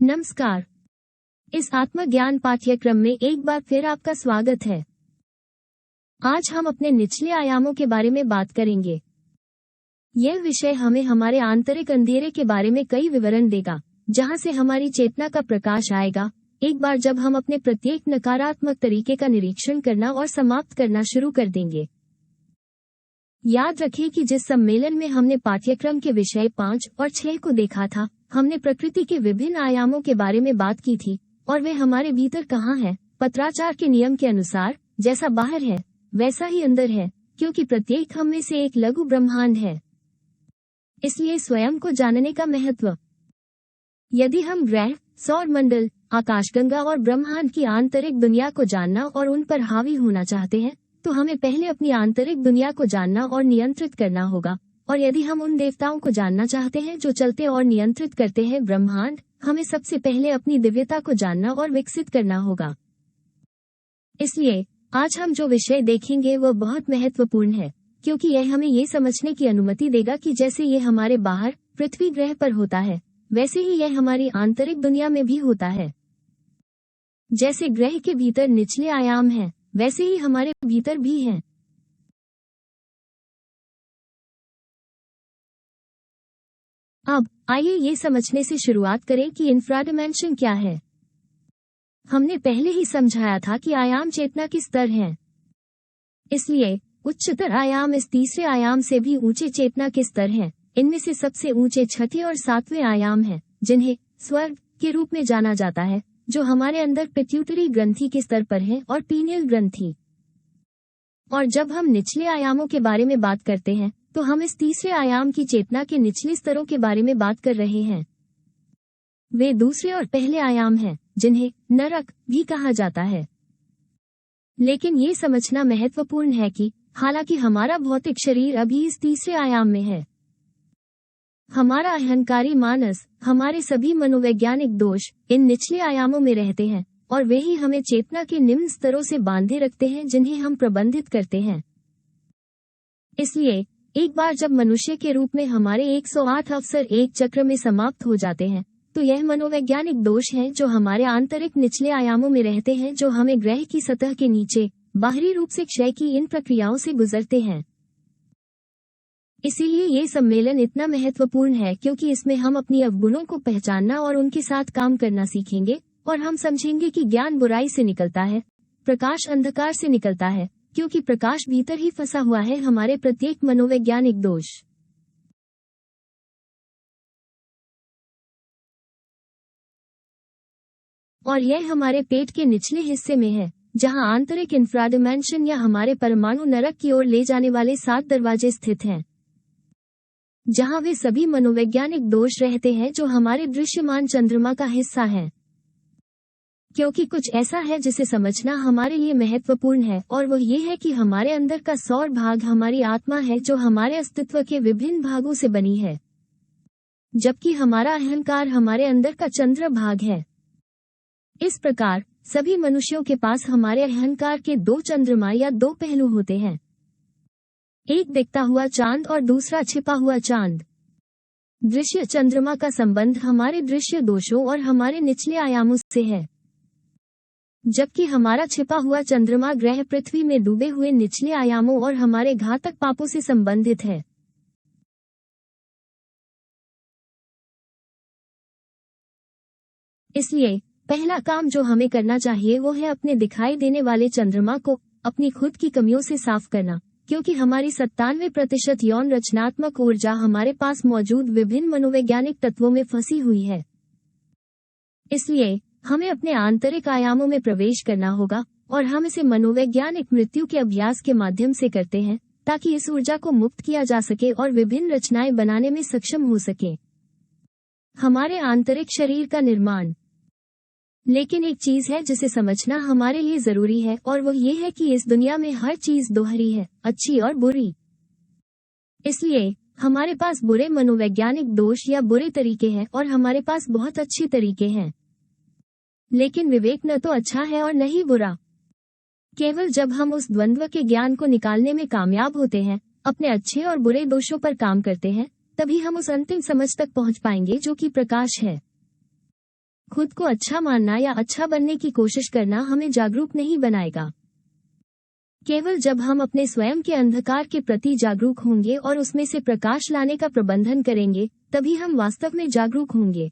नमस्कार। इस आत्मज्ञान पाठ्यक्रम में एक बार फिर आपका स्वागत है। आज हम अपने निचले आयामों के बारे में बात करेंगे। यह विषय हमें हमारे आंतरिक अंधेरे के बारे में कई विवरण देगा, जहां से हमारी चेतना का प्रकाश आएगा एक बार जब हम अपने प्रत्येक नकारात्मक तरीके का निरीक्षण करना और समाप्त करना शुरू कर देंगे। याद रखें कि जिस सम्मेलन में हमने पाठ्यक्रम के विषय 5 और 6 को देखा था, हमने प्रकृति के विभिन्न आयामों के बारे में बात की थी और वे हमारे भीतर कहाँ हैं। पत्राचार के नियम के अनुसार जैसा बाहर है वैसा ही अंदर है, क्योंकि प्रत्येक हम में से एक लघु ब्रह्मांड है। इसलिए स्वयं को जानने का महत्व। यदि हम ग्रह, सौर मंडल, आकाशगंगा और ब्रह्मांड की आंतरिक दुनिया को जानना और उन पर हावी होना चाहते हैं, तो हमें पहले अपनी आंतरिक दुनिया को जानना और नियंत्रित करना होगा। और यदि हम उन देवताओं को जानना चाहते हैं जो चलते और नियंत्रित करते हैं ब्रह्मांड, हमें सबसे पहले अपनी दिव्यता को जानना और विकसित करना होगा। इसलिए आज हम जो विषय देखेंगे वह बहुत महत्वपूर्ण है, क्योंकि यह हमें ये समझने की अनुमति देगा कि जैसे ये हमारे बाहर पृथ्वी ग्रह पर होता है, वैसे ही यह हमारी आंतरिक दुनिया में भी होता है। जैसे ग्रह के भीतर निचले आयाम हैं, वैसे ही हमारे भीतर भी हैं। अब आइए ये समझने से शुरुआत करें कि इंफ्राडिमेंशन क्या है। हमने पहले ही समझाया था कि आयाम चेतना के स्तर हैं। इसलिए उच्चतर आयाम इस तीसरे आयाम से भी ऊंचे चेतना के स्तर हैं। इनमें से सबसे ऊंचे छठे और सातवें आयाम हैं, जिन्हें स्वर्ग के रूप में जाना जाता है, जो हमारे अंदर पिट्यूटरी ग्रंथि के स्तर पर है और पीनियल ग्रंथि। और जब हम निचले आयामों के बारे में बात करते हैं, तो हम इस तीसरे आयाम की चेतना के निचले स्तरों के बारे में बात कर रहे हैं। वे दूसरे और पहले आयाम हैं, जिन्हें नरक भी कहा जाता है। लेकिन ये समझना महत्वपूर्ण है कि हालांकि हमारा भौतिक शरीर अभी इस तीसरे आयाम में है, हमारा अहंकारी मानस, हमारे सभी मनोवैज्ञानिक दोष इन निचले आयामों में रहते हैं, और वे ही हमें चेतना के निम्न स्तरों से बांधे रखते हैं जिन्हें हम प्रबंधित करते हैं। इसलिए एक बार जब मनुष्य के रूप में हमारे 108 अवसर एक चक्र में समाप्त हो जाते हैं, तो यह मनोवैज्ञानिक दोष हैं जो हमारे आंतरिक निचले आयामों में रहते हैं, जो हमें ग्रह की सतह के नीचे बाहरी रूप से क्षय की इन प्रक्रियाओं से गुजरते हैं। इसीलिए ये सम्मेलन इतना महत्वपूर्ण है, क्योंकि इसमें हम अपनी अवगुणों को पहचानना और उनके साथ काम करना सीखेंगे, और हम समझेंगे कि ज्ञान बुराई से निकलता है, प्रकाश अंधकार से निकलता है, क्योंकि प्रकाश भीतर ही फंसा हुआ है हमारे प्रत्येक मनोवैज्ञानिक दोष। और यह हमारे पेट के निचले हिस्से में है, जहां आंतरिक इंफ्राडिमेंशन या हमारे परमाणु नरक की ओर ले जाने वाले 7 दरवाजे स्थित हैं, जहां वे सभी मनोवैज्ञानिक दोष रहते हैं जो हमारे दृश्यमान चंद्रमा का हिस्सा हैं। क्योंकि कुछ ऐसा है जिसे समझना हमारे लिए महत्वपूर्ण है, और वह ये है कि हमारे अंदर का सौर भाग हमारी आत्मा है, जो हमारे अस्तित्व के विभिन्न भागों से बनी है, जबकि हमारा अहंकार हमारे अंदर का चंद्र भाग है। इस प्रकार सभी मनुष्यों के पास हमारे अहंकार के 2 चंद्रमा या 2 पहलू होते हैं, एक दिखता हुआ चांद और दूसरा छिपा हुआ चांद। दृश्य चंद्रमा का संबंध हमारे दृश्य दोषों और हमारे निचले आयामों से है, जबकि हमारा छिपा हुआ चंद्रमा ग्रह पृथ्वी में डूबे हुए निचले आयामों और हमारे घातक पापों से संबंधित है। इसलिए पहला काम जो हमें करना चाहिए वो है अपने दिखाई देने वाले चंद्रमा को अपनी खुद की कमियों से साफ करना, क्योंकि हमारी 97% यौन रचनात्मक ऊर्जा हमारे पास मौजूद विभिन्न मनोवैज्ञानिक तत्वों में फंसी हुई है। इसलिए हमें अपने आंतरिक आयामों में प्रवेश करना होगा, और हम इसे मनोवैज्ञानिक मृत्यु के अभ्यास के माध्यम से करते हैं, ताकि इस ऊर्जा को मुक्त किया जा सके और विभिन्न रचनाएं बनाने में सक्षम हो सके, हमारे आंतरिक शरीर का निर्माण। लेकिन एक चीज है जिसे समझना हमारे लिए जरूरी है, और वह ये है कि इस दुनिया में हर चीज दोहरी है, अच्छी और बुरी। इसलिए हमारे पास बुरे मनोवैज्ञानिक दोष या बुरे तरीके हैं, और हमारे पास बहुत अच्छे तरीके हैं। लेकिन विवेक न तो अच्छा है और न ही बुरा। केवल जब हम उस द्वंद्व के ज्ञान को निकालने में कामयाब होते हैं, अपने अच्छे और बुरे दोषों पर काम करते हैं, तभी हम उस अंतिम समझ तक पहुंच पाएंगे जो कि प्रकाश है। खुद को अच्छा मानना या अच्छा बनने की कोशिश करना हमें जागरूक नहीं बनाएगा। केवल जब हम अपने स्वयं के अंधकार के प्रति जागरूक होंगे और उसमें से प्रकाश लाने का प्रबंधन करेंगे, तभी हम वास्तव में जागरूक होंगे।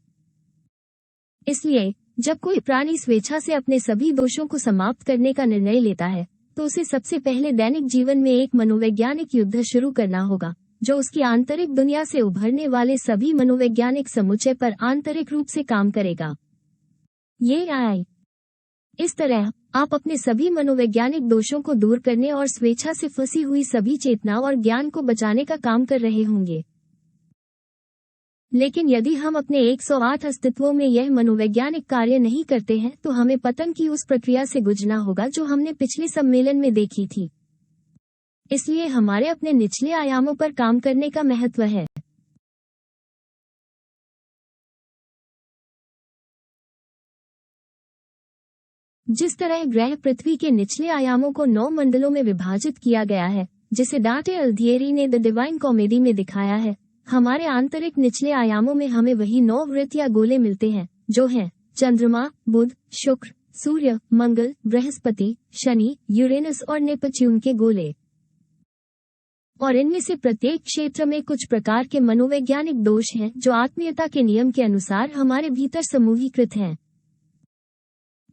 इसलिए जब कोई प्राणी स्वेच्छा से अपने सभी दोषों को समाप्त करने का निर्णय लेता है, तो उसे सबसे पहले दैनिक जीवन में एक मनोवैज्ञानिक युद्ध शुरू करना होगा, जो उसकी आंतरिक दुनिया से उभरने वाले सभी मनोवैज्ञानिक समुच्चय पर आंतरिक रूप से काम करेगा। इस तरह आप अपने सभी मनोवैज्ञानिक दोषों को दूर करने और स्वेच्छा से फंसी हुई सभी चेतना और ज्ञान को बचाने का काम कर रहे होंगे। लेकिन यदि हम अपने 108 अस्तित्वों में यह मनोवैज्ञानिक कार्य नहीं करते हैं, तो हमें पतन की उस प्रक्रिया से गुजरना होगा जो हमने पिछले सम्मेलन में देखी थी। इसलिए हमारे अपने निचले आयामों पर काम करने का महत्व है। जिस तरह ग्रह पृथ्वी के निचले आयामों को 9 मंडलों में विभाजित किया गया है, जिसे डांटे अल्धियरी ने द डिवाइन कॉमेडी में दिखाया है, हमारे आंतरिक निचले आयामों में हमें वही 9 वृत्त या गोले मिलते हैं, जो हैं चंद्रमा, बुध, शुक्र, सूर्य, मंगल, बृहस्पति, शनि, यूरेनस और नेपच्यून के गोले। और इनमें से प्रत्येक क्षेत्र में कुछ प्रकार के मनोवैज्ञानिक दोष हैं, जो आत्मीयता के नियम के अनुसार हमारे भीतर समूहीकृत हैं।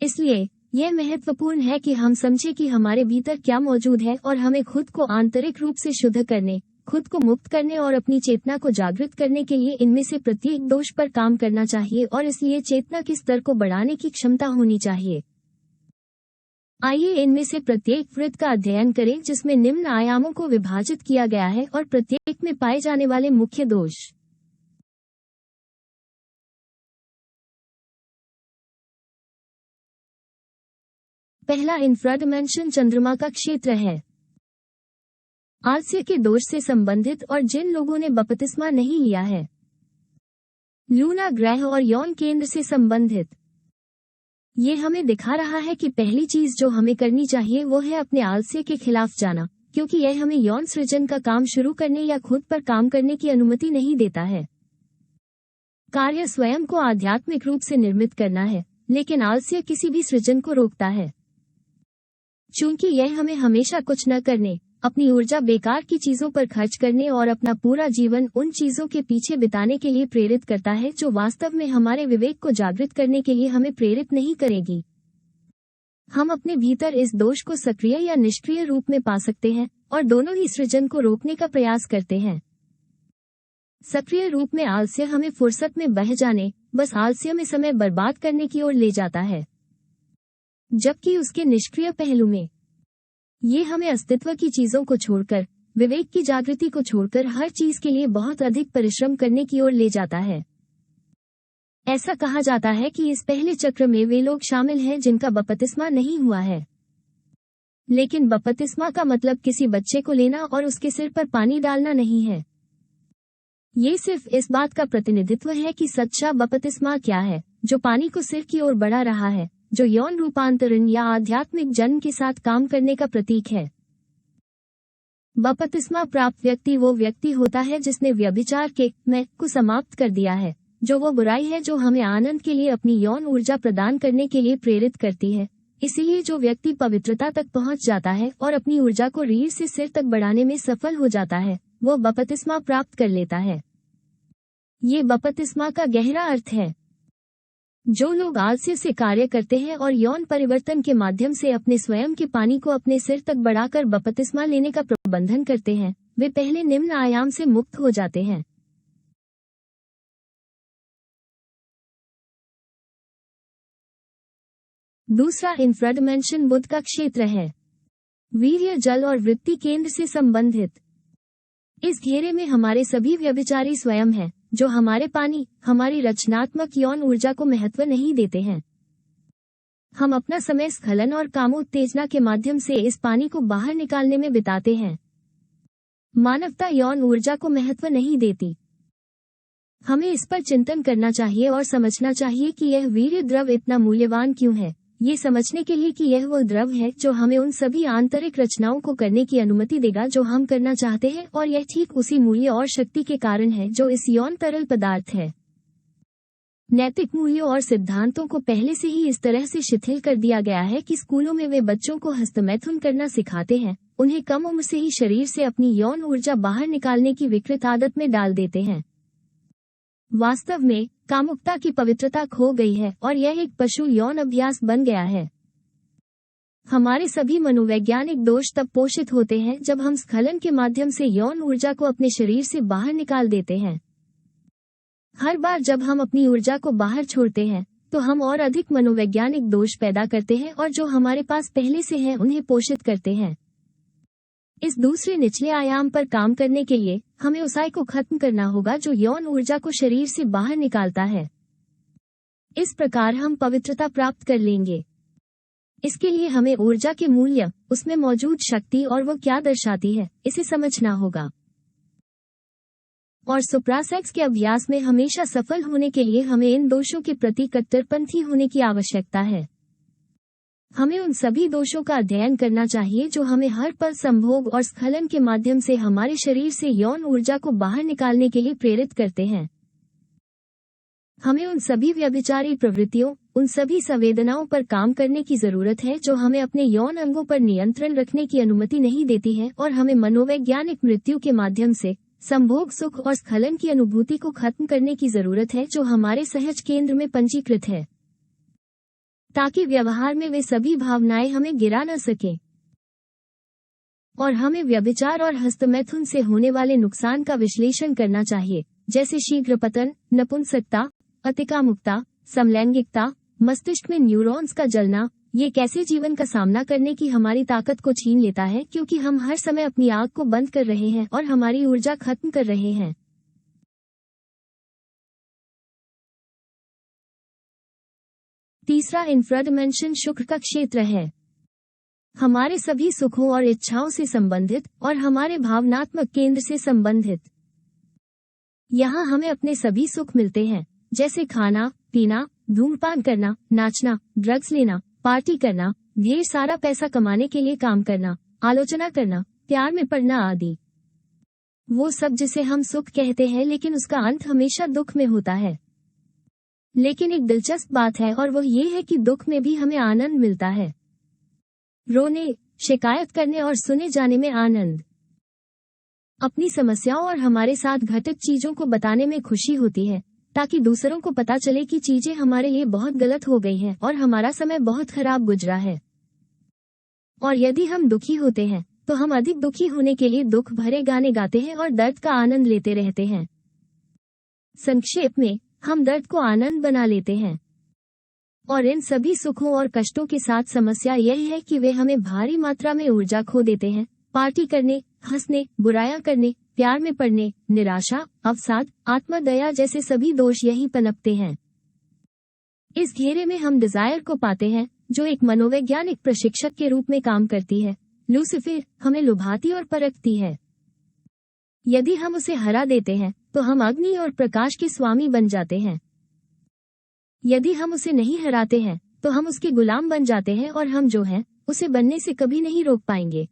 इसलिए यह महत्वपूर्ण है कि हम समझें कि हमारे भीतर क्या मौजूद है और हमें खुद को आंतरिक रूप से शुद्ध करने, खुद को मुक्त करने और अपनी चेतना को जागृत करने के लिए इनमें से प्रत्येक दोष पर काम करना चाहिए और इसलिए चेतना के स्तर को बढ़ाने की क्षमता होनी चाहिए। आइए इनमें से प्रत्येक वृत्त का अध्ययन करें जिसमें निम्न आयामों को विभाजित किया गया है और प्रत्येक में पाए जाने वाले मुख्य दोष। पहला इंफ्राडिमेंशन चंद्रमा का क्षेत्र है। आलस्य के दोष से संबंधित और जिन लोगों ने बपतिस्मा नहीं लिया है। लूना ग्रह और यौन केंद्र से संबंधित। ये हमें दिखा रहा है कि पहली चीज जो हमें करनी चाहिए वो है अपने आलस्य के खिलाफ जाना, क्योंकि यह हमें यौन सृजन का काम शुरू करने या खुद पर काम करने की अनुमति नहीं देता है। कार्य स्वयं को आध्यात्मिक रूप से निर्मित करना है, लेकिन आलस्य किसी भी सृजन को रोकता है। चूंकि यह हमें हमेशा कुछ न करने, अपनी ऊर्जा बेकार की चीजों पर खर्च करने और अपना पूरा जीवन उन चीजों के पीछे बिताने के लिए प्रेरित करता है जो वास्तव में हमारे विवेक को जागृत करने के लिए हमें प्रेरित नहीं करेगी। हम अपने भीतर इस दोष को सक्रिय या निष्क्रिय रूप में पा सकते हैं और दोनों ही सृजन को रोकने का प्रयास करते हैं। सक्रिय रूप में आलस्य हमें फुर्सत में बह जाने, बस आलस्य में समय बर्बाद करने की ओर ले जाता है, जबकि उसके निष्क्रिय पहलू में ये हमें अस्तित्व की चीजों को छोड़कर, विवेक की जागृति को छोड़कर हर चीज के लिए बहुत अधिक परिश्रम करने की ओर ले जाता है। ऐसा कहा जाता है कि इस पहले चक्र में वे लोग शामिल हैं जिनका बपतिस्मा नहीं हुआ है। लेकिन बपतिस्मा का मतलब किसी बच्चे को लेना और उसके सिर पर पानी डालना नहीं है। ये सिर्फ इस बात का प्रतिनिधित्व है कि सच्चा बपतिस्मा क्या है, जो पानी को सिर की ओर बढ़ा रहा है, जो यौन रूपांतरण या आध्यात्मिक जन्म के साथ काम करने का प्रतीक है। बपतिस्मा प्राप्त व्यक्ति वो व्यक्ति होता है जिसने व्यभिचार के मैं को समाप्त कर दिया है, जो वो बुराई है जो हमें आनंद के लिए अपनी यौन ऊर्जा प्रदान करने के लिए प्रेरित करती है। इसीलिए जो व्यक्ति पवित्रता तक पहुंच जाता है और अपनी ऊर्जा को रीढ़ से सिर तक बढ़ाने में सफल हो जाता है, वो बपतिस्मा प्राप्त कर लेता है। ये बपतिस्मा का गहरा अर्थ है। जो लोग आलस्य से कार्य करते हैं और यौन परिवर्तन के माध्यम से अपने स्वयं के पानी को अपने सिर तक बढ़ाकर बपतिस्मा लेने का प्रबंधन करते हैं, वे पहले निम्न आयाम से मुक्त हो जाते हैं। दूसरा इंफ्राडिमेंशन बुध का क्षेत्र है। वीर्य, जल और वृत्ति केंद्र से संबंधित। इस घेरे में हमारे सभी व्यभिचारी स्वयं हैं, जो हमारे पानी, हमारी रचनात्मक यौन ऊर्जा को महत्व नहीं देते हैं। हम अपना समय स्खलन और कामोत्तेजना के माध्यम से इस पानी को बाहर निकालने में बिताते हैं। मानवता यौन ऊर्जा को महत्व नहीं देती। हमें इस पर चिंतन करना चाहिए और समझना चाहिए कि यह वीर्य द्रव इतना मूल्यवान क्यों है, ये समझने के लिए कि यह वो द्रव है जो हमें उन सभी आंतरिक रचनाओं को करने की अनुमति देगा जो हम करना चाहते हैं, और यह ठीक उसी मूल्य और शक्ति के कारण है जो इस यौन तरल पदार्थ है। नैतिक मूल्यों और सिद्धांतों को पहले से ही इस तरह से शिथिल कर दिया गया है कि स्कूलों में वे बच्चों को हस्तमैथुन करना सिखाते हैं, उन्हें कम उम्र से ही शरीर से अपनी यौन ऊर्जा बाहर निकालने की विकृत आदत में डाल देते हैं। वास्तव में कामुकता की पवित्रता खो गई है और यह एक पशु यौन अभ्यास बन गया है। हमारे सभी मनोवैज्ञानिक दोष तब पोषित होते हैं जब हम स्खलन के माध्यम से यौन ऊर्जा को अपने शरीर से बाहर निकाल देते हैं। हर बार जब हम अपनी ऊर्जा को बाहर छोड़ते हैं तो हम और अधिक मनोवैज्ञानिक दोष पैदा करते हैं और जो हमारे पास पहले से हैं उन्हें पोषित करते हैं। इस दूसरे निचले आयाम पर काम करने के लिए हमें उसाई को खत्म करना होगा जो यौन ऊर्जा को शरीर से बाहर निकालता है। इस प्रकार हम पवित्रता प्राप्त कर लेंगे। इसके लिए हमें ऊर्जा के मूल्य, उसमें मौजूद शक्ति और वो क्या दर्शाती है, इसे समझना होगा। और सुप्रासेक्स के अभ्यास में हमेशा सफल होने के लिए हमें इन दोषों के प्रति कट्टरपंथी होने की आवश्यकता है। हमें उन सभी दोषों का अध्ययन करना चाहिए जो हमें हर पल संभोग और स्खलन के माध्यम से हमारे शरीर से यौन ऊर्जा को बाहर निकालने के लिए प्रेरित करते हैं। हमें उन सभी व्यभिचारी प्रवृत्तियों, उन सभी संवेदनाओं पर काम करने की जरूरत है जो हमें अपने यौन अंगों पर नियंत्रण रखने की अनुमति नहीं देती है, और हमें मनोवैज्ञानिक मृत्यु के माध्यम से संभोग, सुख और स्खलन की अनुभूति को खत्म करने की जरूरत है जो हमारे सहज केंद्र में पंजीकृत है, ताकि व्यवहार में वे सभी भावनाएं हमें गिरा न सके। और हमें व्यभिचार और हस्तमैथुन से होने वाले नुकसान का विश्लेषण करना चाहिए, जैसे शीघ्र पतन, नपुंसकता, अतिकामुकता, समलैंगिकता, मस्तिष्क में न्यूरॉन्स का जलना। ये कैसे जीवन का सामना करने की हमारी ताकत को छीन लेता है, क्योंकि हम हर समय अपनी आग को बंद कर रहे हैं और हमारी ऊर्जा खत्म कर रहे हैं। तीसरा इंफ्राडिमेंशन शुक्र का क्षेत्र है, हमारे सभी सुखों और इच्छाओं से संबंधित और हमारे भावनात्मक केंद्र से संबंधित। यहाँ हमें अपने सभी सुख मिलते हैं, जैसे खाना, पीना, धूम्रपान करना, नाचना, ड्रग्स लेना, पार्टी करना, ढेर सारा पैसा कमाने के लिए काम करना, आलोचना करना, प्यार में पड़ना आदि। वो सब जिसे हम सुख कहते हैं, लेकिन उसका अंत हमेशा दुख में होता है। लेकिन एक दिलचस्प बात है, और वह ये है कि दुख में भी हमें आनंद मिलता है। रोने, शिकायत करने और सुने जाने में आनंद। अपनी समस्याओं और हमारे साथ घटित चीजों को बताने में खुशी होती है, ताकि दूसरों को पता चले कि चीजें हमारे लिए बहुत गलत हो गई हैं और हमारा समय बहुत खराब गुजरा है। और यदि हम दुखी होते हैं तो हम अधिक दुखी होने के लिए दुख भरे गाने गाते हैं और दर्द का आनंद लेते रहते हैं। संक्षेप में, हम दर्द को आनंद बना लेते हैं। और इन सभी सुखों और कष्टों के साथ समस्या यह है कि वे हमें भारी मात्रा में ऊर्जा खो देते हैं। पार्टी करने, हंसने, बुराइयां करने, प्यार में पड़ने, निराशा, अवसाद, आत्मदया जैसे सभी दोष यही पनपते हैं। इस घेरे में हम डिजायर को पाते हैं, जो एक मनोवैज्ञानिक प्रशिक्षक के रूप में काम करती है। लूसीफर हमें लुभाती और परखती है। यदि हम उसे हरा देते हैं तो हम अग्नि और प्रकाश के स्वामी बन जाते हैं। यदि हम उसे नहीं हराते हैं तो हम उसके गुलाम बन जाते हैं, और हम जो हैं उसे बनने से कभी नहीं रोक पाएंगे।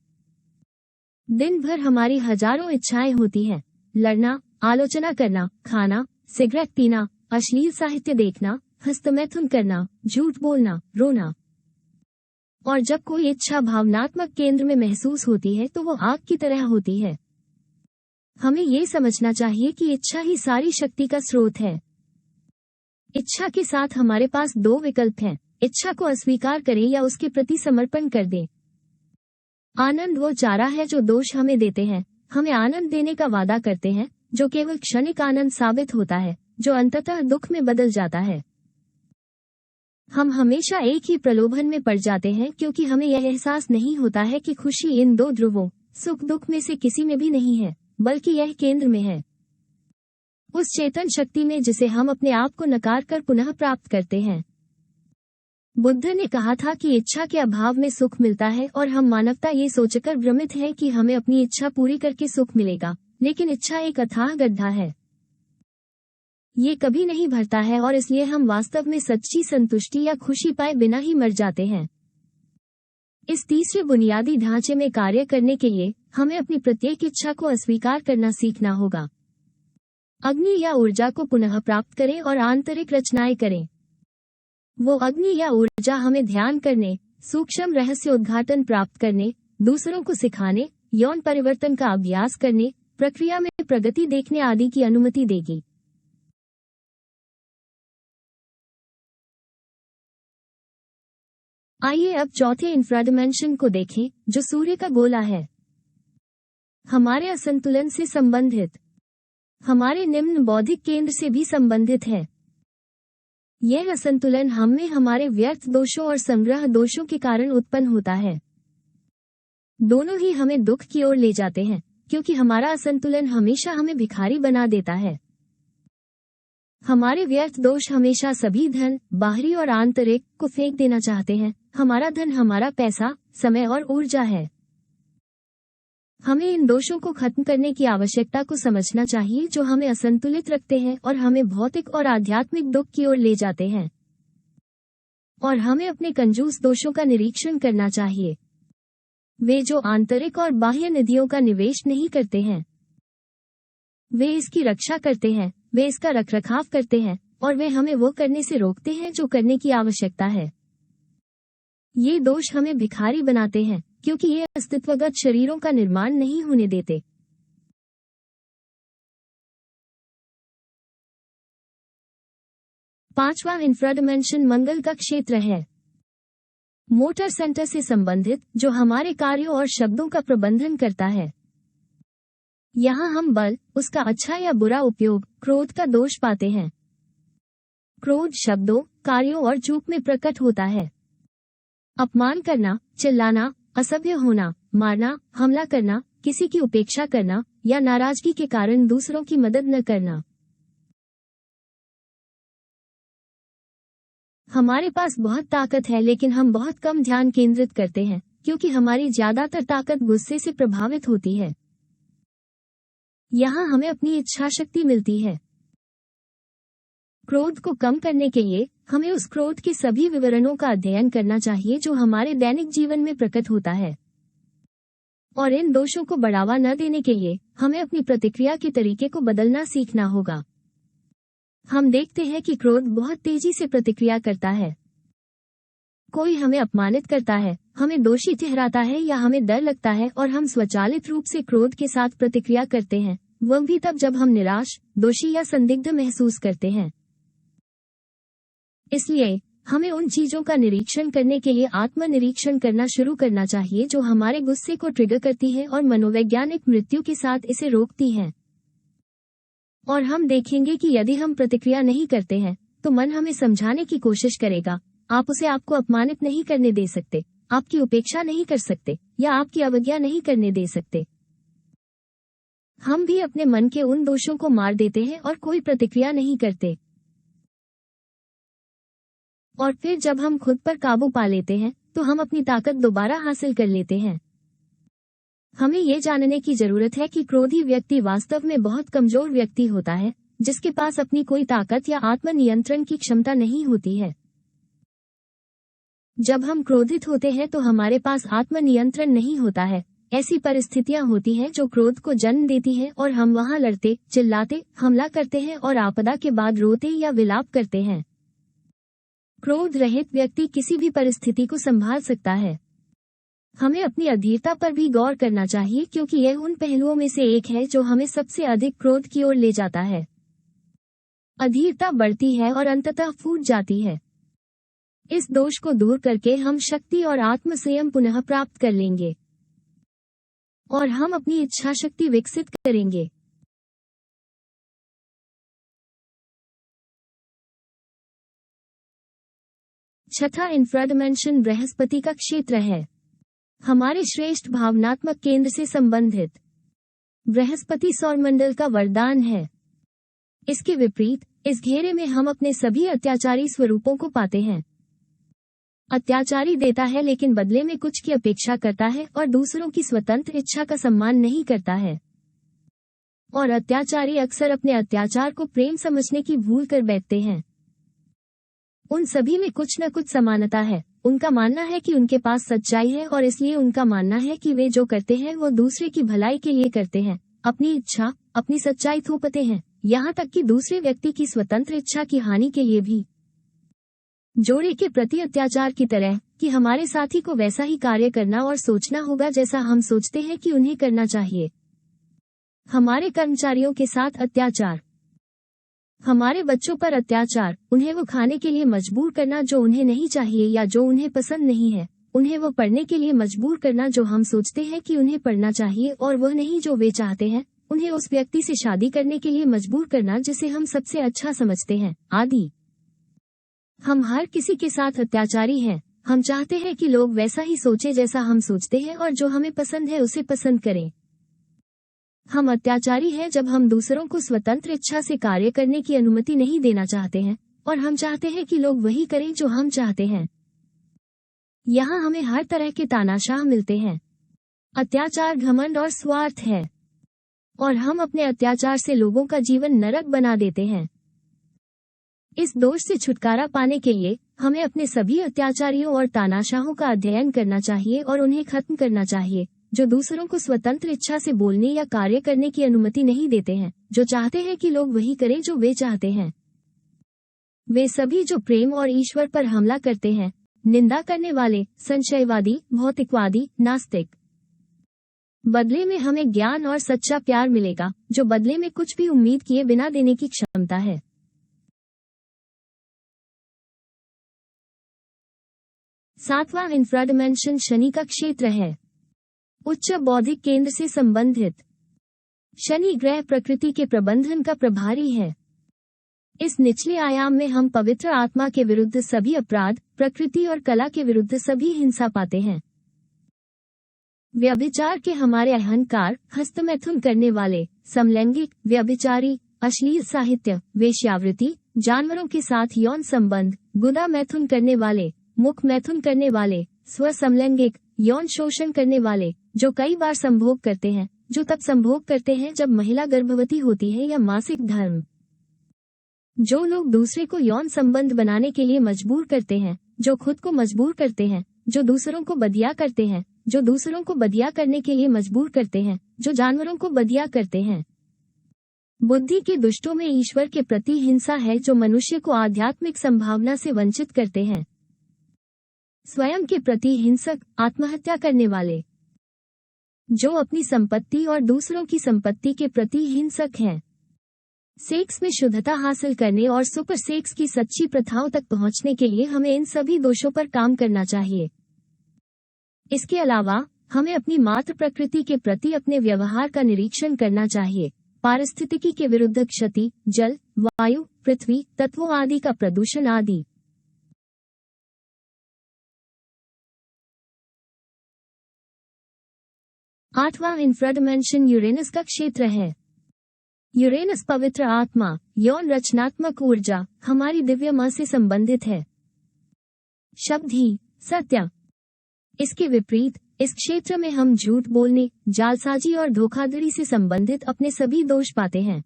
दिन भर हमारी हजारों इच्छाएं होती हैं, लड़ना, आलोचना करना, खाना, सिगरेट पीना, अश्लील साहित्य देखना, हस्तमैथुन करना, झूठ बोलना, रोना। और जब कोई इच्छा भावनात्मक केंद्र में महसूस होती है तो वो आग की तरह होती है। हमें ये समझना चाहिए कि इच्छा ही सारी शक्ति का स्रोत है। इच्छा के साथ हमारे पास दो विकल्प हैं, इच्छा को अस्वीकार करें या उसके प्रति समर्पण कर दें। आनंद वो चारा है जो दोष हमें देते हैं, हमें आनंद देने का वादा करते हैं, जो केवल क्षणिक आनंद साबित होता है, जो अंततः दुख में बदल जाता है। हम हमेशा एक ही प्रलोभन में पड़ जाते हैं, क्योंकि हमें यह एहसास नहीं होता है कि खुशी इन दो ध्रुवों, सुख दुख में से किसी में भी नहीं है, बल्कि यह केंद्र में है, उस चेतन शक्ति में जिसे हम अपने आप को नकार कर पुनः प्राप्त करते हैं। बुद्ध ने कहा था कि इच्छा के अभाव में सुख मिलता है, और हम मानवता ये सोचकर भ्रमित है कि हमें अपनी इच्छा पूरी करके सुख मिलेगा, लेकिन इच्छा एक अथाह गड्ढा है। ये कभी नहीं भरता है, और इसलिए हम वास्तव में सच्ची संतुष्टि या खुशी पाए बिना ही मर जाते हैं। इस तीसरे बुनियादी ढांचे में कार्य करने के लिए हमें अपनी प्रत्येक इच्छा को अस्वीकार करना सीखना होगा। अग्नि या ऊर्जा को पुनः प्राप्त करें और आंतरिक रचनाएं करें। वो अग्नि या ऊर्जा हमें ध्यान करने, सूक्ष्म रहस्य उद्घाटन प्राप्त करने, दूसरों को सिखाने, यौन परिवर्तन का अभ्यास करने, प्रक्रिया में प्रगति देखने आदि की अनुमति देगी। आइए अब चौथे इंफ्राडिमेंशन को देखें, जो सूर्य का गोला है। हमारे असंतुलन से संबंधित, हमारे निम्न बौद्धिक केंद्र से भी संबंधित है। यह असंतुलन हम में हमारे व्यर्थ दोषों और संग्रह दोषों के कारण उत्पन्न होता है। दोनों ही हमें दुख की ओर ले जाते हैं, क्योंकि हमारा असंतुलन हमेशा हमें भिखारी बना देता है। हमारे व्यर्थ दोष हमेशा सभी धन, बाहरी और आंतरिक, को फेंक देना चाहते हैं। हमारा धन हमारा पैसा, समय और ऊर्जा है। हमें इन दोषों को खत्म करने की आवश्यकता को समझना चाहिए, जो हमें असंतुलित रखते हैं और हमें भौतिक और आध्यात्मिक दुख की ओर ले जाते हैं। और हमें अपने कंजूस दोषों का निरीक्षण करना चाहिए। वे जो आंतरिक और बाह्य निधियों का निवेश नहीं करते हैं, वे इसकी रक्षा करते हैं, वे इसका रखरखाव करते हैं, और वे हमें वो करने से रोकते हैं जो करने की आवश्यकता है। ये दोष हमें भिखारी बनाते हैं, क्योंकि ये अस्तित्वगत शरीरों का निर्माण नहीं होने देते। पांचवा इंफ्राडिमेंशन मंगल का क्षेत्र है। मोटर सेंटर से संबंधित, जो हमारे कार्यों और शब्दों का प्रबंधन करता है। यहाँ हम बल, उसका अच्छा या बुरा उपयोग, क्रोध का दोष पाते हैं। क्रोध शब्दों, कार्यों और चूक में प्रकट होता है। अपमान करना, चिल्लाना, असभ्य होना, मारना, हमला करना, किसी की उपेक्षा करना या नाराजगी के कारण दूसरों की मदद न करना। हमारे पास बहुत ताकत है, लेकिन हम बहुत कम ध्यान केंद्रित करते हैं, क्योंकि हमारी ज्यादातर ताकत गुस्से से प्रभावित होती है। यहाँ हमें अपनी इच्छा शक्ति मिलती है। क्रोध को कम करने के लिए हमें उस क्रोध के सभी विवरणों का अध्ययन करना चाहिए जो हमारे दैनिक जीवन में प्रकट होता है। और इन दोषों को बढ़ावा न देने के लिए हमें अपनी प्रतिक्रिया के तरीके को बदलना सीखना होगा। हम देखते हैं कि क्रोध बहुत तेजी से प्रतिक्रिया करता है। कोई हमें अपमानित करता है, हमें दोषी ठहराता है या हमें डर लगता है और हम स्वचालित रूप से क्रोध के साथ प्रतिक्रिया करते हैं, वह भी तब जब हम निराश, दोषी या संदिग्ध महसूस करते हैं। इसलिए हमें उन चीजों का निरीक्षण करने के लिए आत्मनिरीक्षण करना शुरू करना चाहिए जो हमारे गुस्से को ट्रिगर करती हैं और मनोवैज्ञानिक मृत्यु के साथ इसे रोकती हैं। और हम देखेंगे कि यदि हम प्रतिक्रिया नहीं करते हैं तो मन हमें समझाने की कोशिश करेगा, आप उसे आपको अपमानित नहीं करने दे सकते, आपकी उपेक्षा नहीं कर सकते या आपकी अवज्ञा नहीं करने दे सकते। हम भी अपने मन के उन दोषों को मार देते हैं और कोई प्रतिक्रिया नहीं करते। और फिर जब हम खुद पर काबू पा लेते हैं तो हम अपनी ताकत दोबारा हासिल कर लेते हैं। हमें ये जानने की जरूरत है कि क्रोधी व्यक्ति वास्तव में बहुत कमजोर व्यक्ति होता है, जिसके पास अपनी कोई ताकत या आत्मनियंत्रण की क्षमता नहीं होती है। जब हम क्रोधित होते हैं तो हमारे पास आत्मनियंत्रण नहीं होता है। ऐसी परिस्थितियां होती हैं जो क्रोध को जन्म देती हैं और हम वहां लड़ते, चिल्लाते, हमला करते हैं और आपदा के बाद रोते या विलाप करते हैं। क्रोध रहित व्यक्ति किसी भी परिस्थिति को संभाल सकता है। हमें अपनी अधीरता पर भी गौर करना चाहिए, क्योंकि यह उन पहलुओं में से एक है जो हमें सबसे अधिक क्रोध की ओर ले जाता है। अधीरता बढ़ती है और अंततः फूट जाती है। इस दोष को दूर करके हम शक्ति और आत्म संयम पुनः प्राप्त कर लेंगे और हम अपनी इच्छा शक्ति विकसित करेंगे। छठा इंफ्राडिमेंशन बृहस्पति का क्षेत्र है, हमारे श्रेष्ठ भावनात्मक केंद्र से संबंधित। बृहस्पति सौरमंडल का वरदान है। इसके विपरीत इस घेरे में हम अपने सभी अत्याचारी स्वरूपों को पाते हैं। अत्याचारी देता है लेकिन बदले में कुछ की अपेक्षा करता है और दूसरों की स्वतंत्र इच्छा का सम्मान नहीं करता है। और अत्याचारी अक्सर अपने अत्याचार को प्रेम समझने की भूल कर बैठते हैं। उन सभी में कुछ न कुछ समानता है। उनका मानना है कि उनके पास सच्चाई है और इसलिए उनका मानना है कि वे जो करते हैं वो दूसरे की भलाई के लिए करते हैं। अपनी इच्छा, अपनी सच्चाई थोपते हैं यहाँ तक कि दूसरे व्यक्ति की स्वतंत्र इच्छा की हानि के लिए भी। जोड़े के प्रति अत्याचार की तरह कि हमारे साथी को वैसा ही कार्य करना और सोचना होगा जैसा हम सोचते हैं कि उन्हें करना चाहिए। हमारे कर्मचारियों के साथ अत्याचार, हमारे बच्चों पर अत्याचार, उन्हें वो खाने के लिए मजबूर करना जो उन्हें नहीं चाहिए या जो उन्हें पसंद नहीं है, उन्हें वो पढ़ने के लिए मजबूर करना जो हम सोचते हैं कि उन्हें पढ़ना चाहिए और वह नहीं जो वे चाहते हैं, उन्हें उस व्यक्ति से शादी करने के लिए मजबूर करना जिसे हम सबसे अच्छा समझते हैं, आदि। हम हर किसी के साथ अत्याचारी हैं। हम चाहते हैं कि लोग वैसा ही सोचे जैसा हम सोचते हैं और जो हमें पसंद है उसे पसंद करें। हम अत्याचारी हैं जब हम दूसरों को स्वतंत्र इच्छा से कार्य करने की अनुमति नहीं देना चाहते हैं और हम चाहते हैं कि लोग वही करें जो हम चाहते हैं। यहाँ हमें हर तरह के तानाशाह मिलते हैं। अत्याचार घमंड और स्वार्थ है और हम अपने अत्याचार से लोगों का जीवन नरक बना देते हैं। इस दोष से छुटकारा पाने के लिए हमें अपने सभी अत्याचारियों और तानाशाहों का अध्ययन करना चाहिए और उन्हें खत्म करना चाहिए, जो दूसरों को स्वतंत्र इच्छा से बोलने या कार्य करने की अनुमति नहीं देते हैं, जो चाहते हैं कि लोग वही करें जो वे चाहते हैं। वे सभी जो प्रेम और ईश्वर पर हमला करते हैं, निंदा करने वाले, संशयवादी, भौतिकवादी, नास्तिक। बदले में हमें ज्ञान और सच्चा प्यार मिलेगा, जो बदले में कुछ भी उम्मीद किए बिना देने की क्षमता है। 7वां इंफ्राडिमेंशन शनि का क्षेत्र है। उच्च बौद्धिक केंद्र से संबंधित। शनि ग्रह प्रकृति के प्रबंधन का प्रभारी है। इस निचले आयाम में हम पवित्र आत्मा के विरुद्ध सभी अपराध, प्रकृति और कला के विरुद्ध सभी हिंसा पाते हैं। व्यभिचार के हमारे अहंकार, हस्तमैथुन करने वाले, समलैंगिक, व्यभिचारी, अश्लील साहित्य, वेश्यावृत्ति, जानवरों के साथ यौन संबंध, गुदा मैथुन करने वाले, मुख मैथुन करने वाले, स्व समलैंगिक, यौन शोषण करने वाले, जो कई बार संभोग करते हैं, जो तब संभोग करते हैं जब महिला गर्भवती होती है, या मासिक धर्म। जो लोग दूसरे को यौन संबंध बनाने के लिए मजबूर करते हैं, जो खुद को मजबूर करते हैं, जो दूसरों को बदिया करते हैं, जो दूसरों को बदिया करने के लिए मजबूर करते हैं, जो जानवरों को बदिया करते हैं। बुद्धि के दुष्टों में ईश्वर के प्रति हिंसा है, जो मनुष्य को आध्यात्मिक संभावना से वंचित करते हैं। स्वयं के प्रति हिंसक, आत्महत्या करने वाले, जो अपनी संपत्ति और दूसरों की संपत्ति के प्रति हिंसक हैं। सेक्स में शुद्धता हासिल करने और सुपर सेक्स की सच्ची प्रथाओं तक पहुंचने के लिए हमें इन सभी दोषों पर काम करना चाहिए। इसके अलावा हमें अपनी मातृ प्रकृति के प्रति अपने व्यवहार का निरीक्षण करना चाहिए। पारिस्थितिकी के विरुद्ध क्षति, जल, वायु, पृथ्वी तत्वों आदि का प्रदूषण आदि। 8वां इंफ्राडिमेंशन यूरेनस का क्षेत्र है। यूरेनस पवित्र आत्मा, यौन रचनात्मक ऊर्जा, हमारी दिव्य मां से संबंधित है। शब्द ही सत्य। इसके विपरीत इस क्षेत्र में हम झूठ बोलने, जालसाजी और धोखाधड़ी से संबंधित अपने सभी दोष पाते हैं।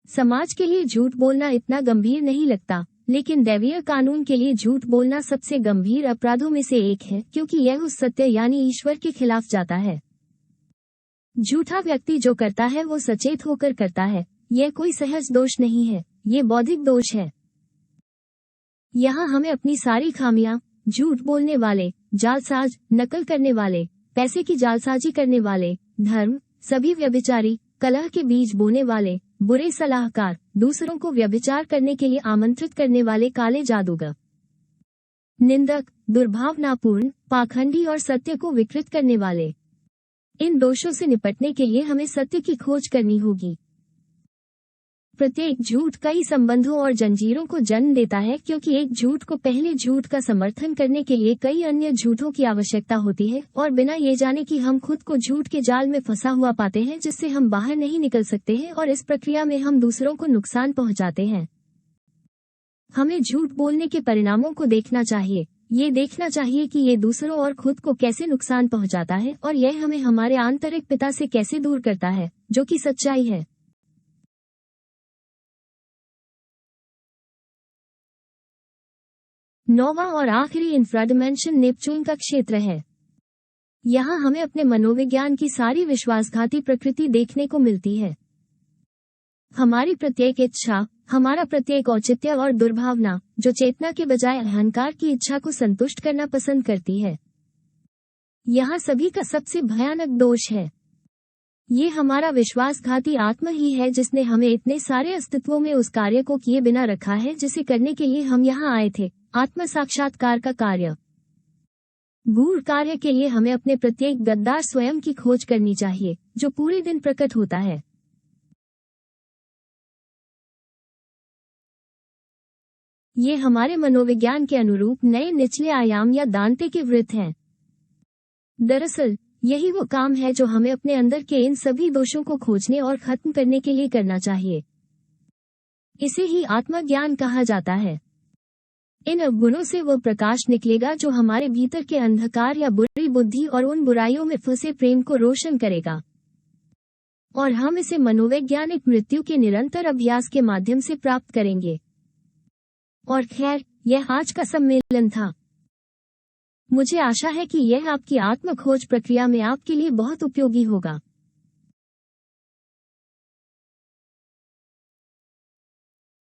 समाज के लिए झूठ बोलना इतना गंभीर नहीं लगता, लेकिन दैवीय कानून के लिए झूठ बोलना सबसे गंभीर अपराधों में से एक है, क्योंकि यह उस सत्य यानी ईश्वर के खिलाफ जाता है। झूठा व्यक्ति जो करता है वो सचेत होकर करता है। यह कोई सहज दोष नहीं है, ये बौद्धिक दोष है। यहाँ हमें अपनी सारी खामियां, झूठ बोलने वाले, जालसाज, नकल करने वाले, पैसे की जालसाजी करने वाले, धर्म, सभी व्यभिचारी, कलह के बीज बोने वाले, बुरे सलाहकार, दूसरों को व्यभिचार करने के लिए आमंत्रित करने वाले काले जादूगर, निंदक, दुर्भावनापूर्ण, पाखंडी और सत्य को विकृत करने वाले। इन दोषों से निपटने के लिए हमें सत्य की खोज करनी होगी। प्रत्येक झूठ कई संबंधों और जंजीरों को जन्म देता है, क्योंकि एक झूठ को पहले झूठ का समर्थन करने के लिए कई अन्य झूठों की आवश्यकता होती है, और बिना ये जाने कि हम खुद को झूठ के जाल में फंसा हुआ पाते हैं, जिससे हम बाहर नहीं निकल सकते हैं, और इस प्रक्रिया में हम दूसरों को नुकसान पहुंचाते हैं। हमें झूठ बोलने के परिणामों को देखना चाहिए। ये देखना चाहिए कि ये दूसरों और खुद को कैसे नुकसान पहुंचाता है, और यह हमें हमारे आंतरिक पिता से कैसे दूर करता है, जो कि सच्चाई है। नौवां और आखिरी इंफ्राडिमेंशन नेपच्यून का क्षेत्र है। यहाँ हमें अपने मनोविज्ञान की सारी विश्वासघाती प्रकृति देखने को मिलती है। हमारी प्रत्येक इच्छा, हमारा प्रत्येक औचित्य और दुर्भावना, जो चेतना के बजाय अहंकार की इच्छा को संतुष्ट करना पसंद करती है, यहाँ सभी का सबसे भयानक दोष है। ये हमारा विश्वासघाती आत्मा ही है जिसने हमें इतने सारे अस्तित्वों में उस कार्य को किए बिना रखा है जिसे करने के लिए हम यहाँ आए थे, आत्म साक्षात्कार का कार्य। गूढ़ कार्य के लिए हमें अपने प्रत्येक गद्दार स्वयं की खोज करनी चाहिए, जो पूरे दिन प्रकट होता है। ये हमारे मनोविज्ञान के अनुरूप नए निचले आयाम या दांते के वृत्त हैं। दरअसल यही वो काम है जो हमें अपने अंदर के इन सभी दोषों को खोजने और खत्म करने के लिए करना चाहिए। इसे ही आत्मज्ञान कहा जाता है। इन अवगुणों से वो प्रकाश निकलेगा जो हमारे भीतर के अंधकार या बुरी बुद्धि और उन बुराइयों में फंसे प्रेम को रोशन करेगा, और हम इसे मनोवैज्ञानिक मृत्यु के निरंतर अभ्यास के माध्यम से प्राप्त करेंगे। और खैर, यह आज का सम्मेलन था। मुझे आशा है कि यह आपकी आत्म खोज प्रक्रिया में आपके लिए बहुत उपयोगी होगा।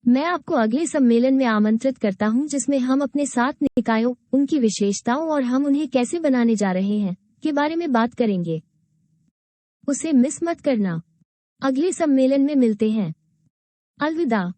मैं आपको अगले सम्मेलन में आमंत्रित करता हूं, जिसमें हम अपने 7 निकायों, उनकी विशेषताओं और हम उन्हें कैसे बनाने जा रहे हैं के बारे में बात करेंगे। उसे मिस मत करना। अगले सम्मेलन में मिलते हैं। अलविदा।